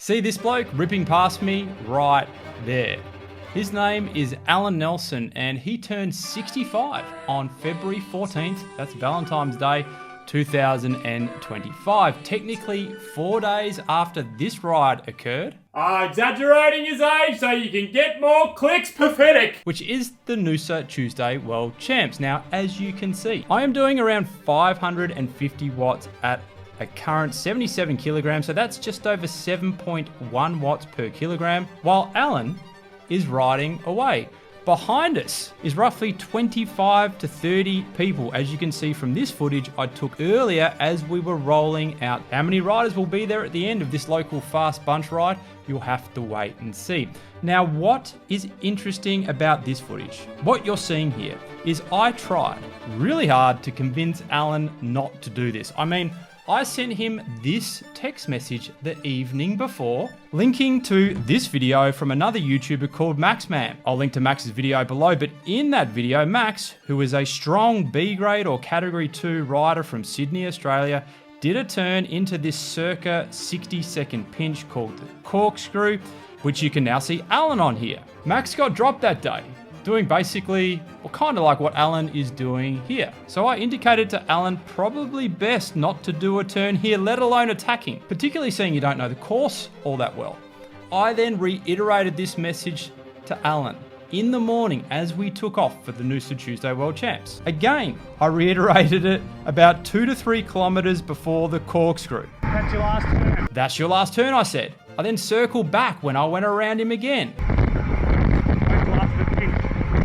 See this bloke ripping past me right there? His name is Alan Nelson and he turned 65 on February 14th, that's Valentine's Day, 2025. Technically 4 days after this ride occurred. Exaggerating his age so you can get more clicks, pathetic. Which is the Noosa Tuesday World Champs. Now, as you can see, I am doing around 550 watts at a current 77 kilograms, so that's just over 7.1 watts per kilogram, while Alan is riding away. Behind us is roughly 25 to 30 people, as you can see from this footage I took earlier as we were rolling out. How many riders will be there at the end of this local fast bunch ride? You'll have to wait and see. Now, what is interesting about this footage? What you're seeing here is I tried really hard to convince Alan not to do this. I mean, I sent him this text message the evening before, linking to this video from another YouTuber called Maxman. I'll link to Max's video below, but in that video, Max, who is a strong B grade or category 2 rider from Sydney, Australia, did a turn into this circa 60-second pinch called the corkscrew, which you can now see Alan on here. Max got dropped that day, doing basically, well, kind of like what Alan is doing here. So I indicated to Alan probably best not to do a turn here, let alone attacking, particularly seeing you don't know the course all that well. I then reiterated this message to Alan in the morning as we took off for the Noosa Tuesday World Champs. Again, I reiterated it about 2 to 3 kilometers before the corkscrew. That's your last turn. That's your last turn, I said. I then circled back when I went around him again.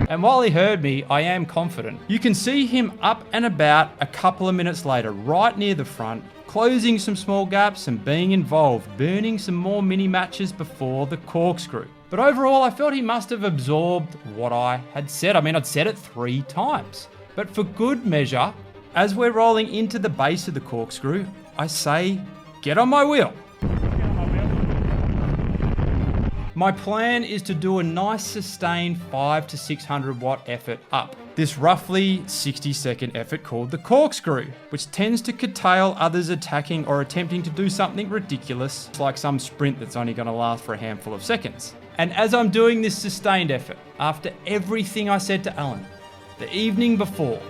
And while he heard me, I am confident. You can see him up and about a couple of minutes later, right near the front, closing some small gaps and being involved, burning some more mini matches before the corkscrew. But overall, I felt he must have absorbed what I had said. I mean, I'd said it 3 times. But for good measure, as we're rolling into the base of the corkscrew, I say, get on my wheel. My plan is to do a nice sustained 500 to 600 watt effort up. This roughly 60-second effort called the corkscrew, which tends to curtail others attacking or attempting to do something ridiculous, like some sprint that's only going to last for a handful of seconds. And as I'm doing this sustained effort, after everything I said to Alan, the evening before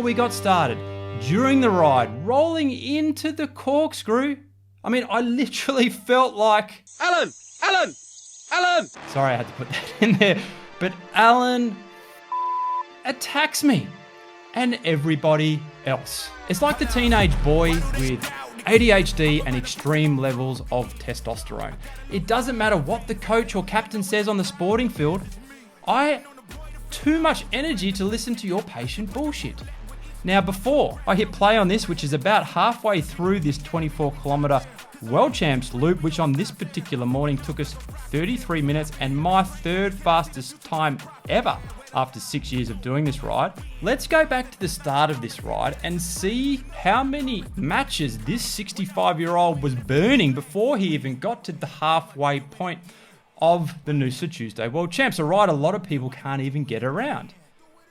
we got started, during the ride, rolling into the corkscrew, I mean, I literally felt like, Alan! Sorry, I had to put that in there. But Alan attacks me and everybody else. It's like the teenage boy with ADHD and extreme levels of testosterone. It doesn't matter what the coach or captain says on the sporting field. I too much energy to listen to your patient bullshit. Now, before I hit play on this, which is about halfway through this 24-kilometer World Champs loop, which on this particular morning took us 33 minutes and my 3rd fastest time ever after 6 years of doing this ride. Let's go back to the start of this ride and see how many matches this 65-year-old was burning before he even got to the halfway point of the Noosa Tuesday World Champs, a ride a lot of people can't even get around.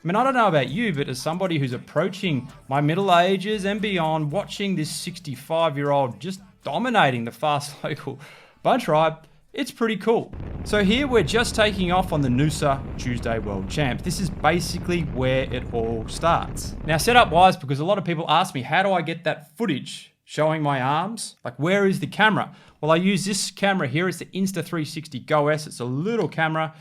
I mean, I don't know about you, but as somebody who's approaching my middle ages and beyond, watching this 65-year-old just dominating the fast local bunch ride, it's pretty cool. So here we're just taking off on the Noosa Tuesday World Champs. This is basically where it all starts. Now, setup wise, because a lot of people ask me, how do I get that footage showing my arms? Like, where is the camera? Well, I use this camera here. It's the Insta360 Go S. It's a little camera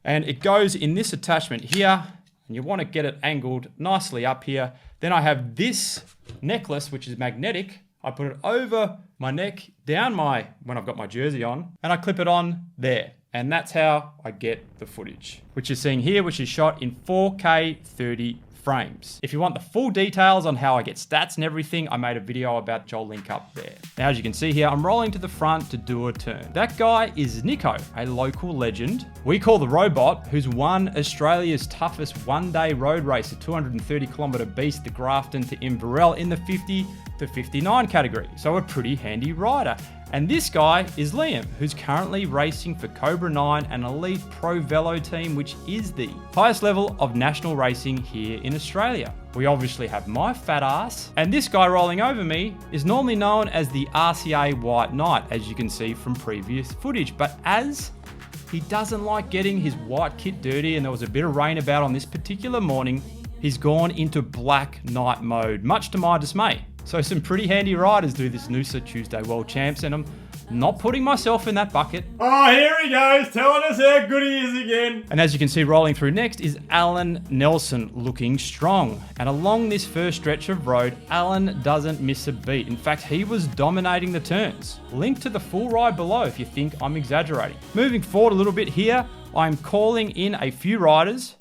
and it goes in this attachment here. And you want to get it angled nicely up here. Then I have this necklace, which is magnetic. I put it over my neck, down when I've got my jersey on, and I clip it on there. And that's how I get the footage, which you're seeing here, which is shot in 4K 30 frames. If you want the full details on how I get stats and everything, I made a video about, which I'll link up there. Now, as you can see here, I'm rolling to the front to do a turn. That guy is Nico, a local legend. We call the Robot, who's won Australia's toughest one-day road race, a 230-kilometer beast, the Grafton to Inverell in the 50 the 59 category, so a pretty handy rider. And this guy is Liam, who's currently racing for Cobra 9, an elite pro velo team, which is the highest level of national racing here in Australia. We obviously have my fat ass, and this guy rolling over me is normally known as the RCA White Knight, as you can see from previous footage, but as he doesn't like getting his white kit dirty and there was a bit of rain about on this particular morning, he's gone into Black Knight mode, much to my dismay. So some pretty handy riders do this Noosa Tuesday World Champs, and I'm not putting myself in that bucket. Oh, here he goes, telling us how good he is again. And as you can see, rolling through next is Alan Nelson, looking strong. And along this first stretch of road, Alan doesn't miss a beat. In fact, he was dominating the turns. Link to the full ride below if you think I'm exaggerating. Moving forward a little bit here, I'm calling in a few riders.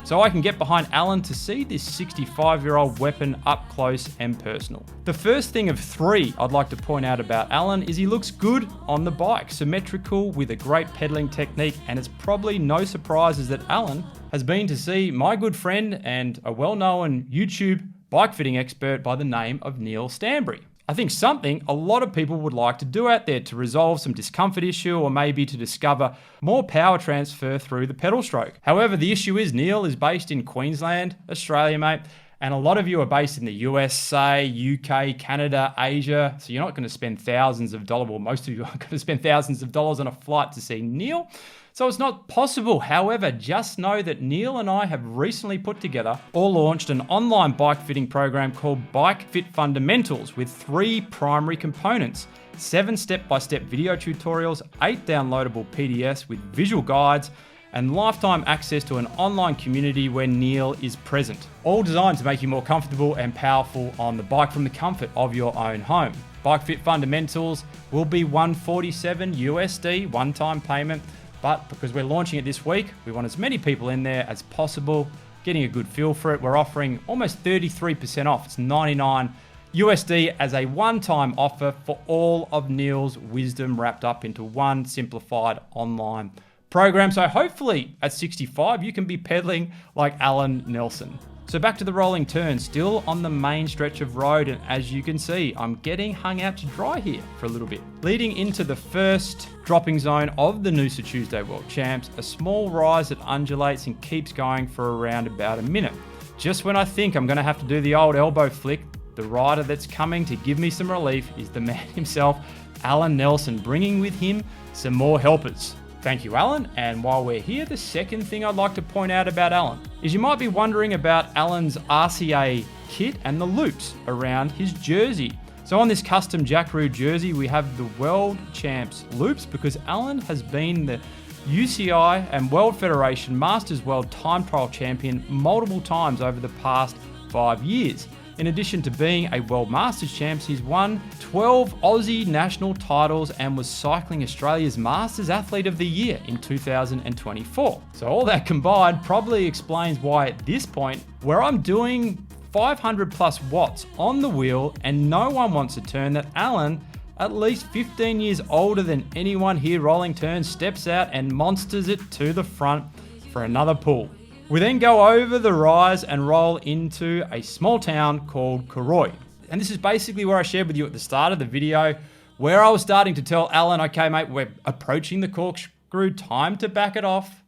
So I can get behind Alan to see this 65-year-old weapon up close and personal. The first thing of three I'd like to point out about Alan is he looks good on the bike, symmetrical with a great pedaling technique, and it's probably no surprises that Alan has been to see my good friend and a well-known YouTube bike fitting expert by the name of Neil Stanbury. I think something a lot of people would like to do out there to resolve some discomfort issue or maybe to discover more power transfer through the pedal stroke. However, the issue is Neil is based in Queensland, Australia, mate, and a lot of you are based in the USA, UK, Canada, Asia, so you're not going to spend thousands of dollars, well, most of you are going to spend thousands of dollars on a flight to see Neil. So it's not possible. However, just know that Neil and I have recently put together or launched an online bike fitting program called Bike Fit Fundamentals with 3 primary components: 7 step-by-step video tutorials, 8 downloadable PDFs with visual guides, and lifetime access to an online community where Neil is present. All designed to make you more comfortable and powerful on the bike from the comfort of your own home. Bike Fit Fundamentals will be $147 USD one-time payment. But because we're launching it this week, we want as many people in there as possible, getting a good feel for it. We're offering almost 33% off. It's $99 USD as a one-time offer for all of Neil's wisdom wrapped up into one simplified online program. So hopefully at 65, you can be pedaling like Alan Nelson. So back to the rolling turns, still on the main stretch of road, and as you can see, I'm getting hung out to dry here for a little bit. Leading into the first dropping zone of the Noosa Tuesday World Champs, a small rise that undulates and keeps going for around about a minute. Just when I think I'm going to have to do the old elbow flick, the rider that's coming to give me some relief is the man himself, Alan Nelson, bringing with him some more helpers. Thank you, Alan. And while we're here, the second thing I'd like to point out about Alan is you might be wondering about Alan's RCA kit and the loops around his jersey. So on this custom Jackaroo jersey, we have the World Champs loops because Alan has been the UCI and World Federation Masters World Time Trial Champion multiple times over the past 5 years. In addition to being a World Masters Champs, he's won 12 Aussie national titles and was Cycling Australia's Masters Athlete of the Year in 2024. So all that combined probably explains why at this point, where I'm doing 500 plus watts on the wheel and no one wants a turn, that Alan, at least 15 years older than anyone here rolling turns, steps out and monsters it to the front for another pull. We then go over the rise and roll into a small town called Koroy. And this is basically where I shared with you at the start of the video, where I was starting to tell Alan, okay, mate, we're approaching the corkscrew, time to back it off.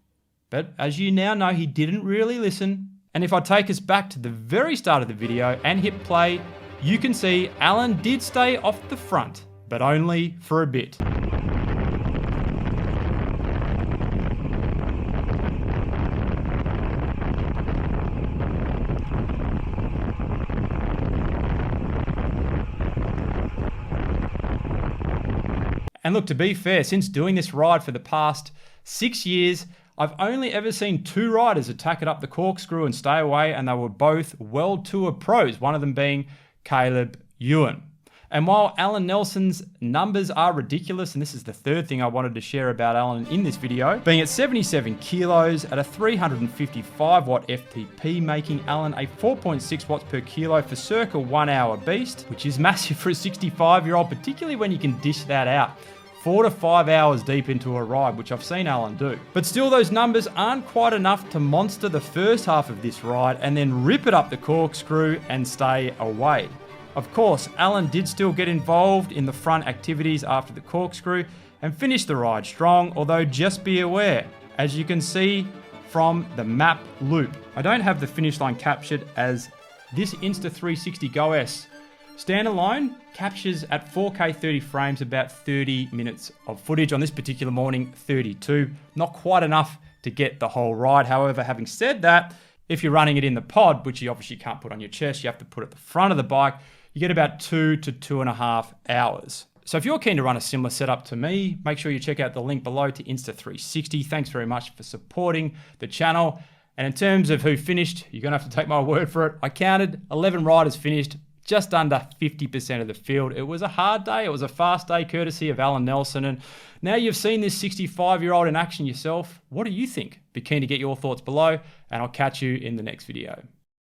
But as you now know, he didn't really listen. And if I take us back to the very start of the video and hit play, you can see Alan did stay off the front, but only for a bit. And look, to be fair, since doing this ride for the past 6 years, I've only ever seen 2 riders attack it up the corkscrew and stay away, and they were both World Tour pros, one of them being Caleb Ewan. And while Alan Nelson's numbers are ridiculous, and this is the third thing I wanted to share about Alan in this video, being at 77 kilos at a 355 watt FTP, making Alan a 4.6 watts per kilo for circa 1 hour beast, which is massive for a 65-year-old, particularly when you can dish that out 4 to 5 hours deep into a ride, which I've seen Alan do. But still, those numbers aren't quite enough to monster the first half of this ride and then rip it up the corkscrew and stay away. Of course, Alan did still get involved in the front activities after the corkscrew and finish the ride strong, although just be aware, as you can see from the map loop, I don't have the finish line captured, as this Insta360 Go S standalone captures at 4K 30 frames about 30 minutes of footage. On this particular morning, 32. Not quite enough to get the whole ride. However, having said that, if you're running it in the pod, which you obviously can't put on your chest, you have to put it at the front of the bike, you get about 2 to 2.5 hours. So if you're keen to run a similar setup to me, make sure you check out the link below to Insta360. Thanks very much for supporting the channel. And in terms of who finished, you're going to have to take my word for it. I counted 11 riders finished, just under 50% of the field. It was a hard day. It was a fast day, courtesy of Alan Nelson. And now you've seen this 65-year-old in action yourself. What do you think? Be keen to get your thoughts below, and I'll catch you in the next video.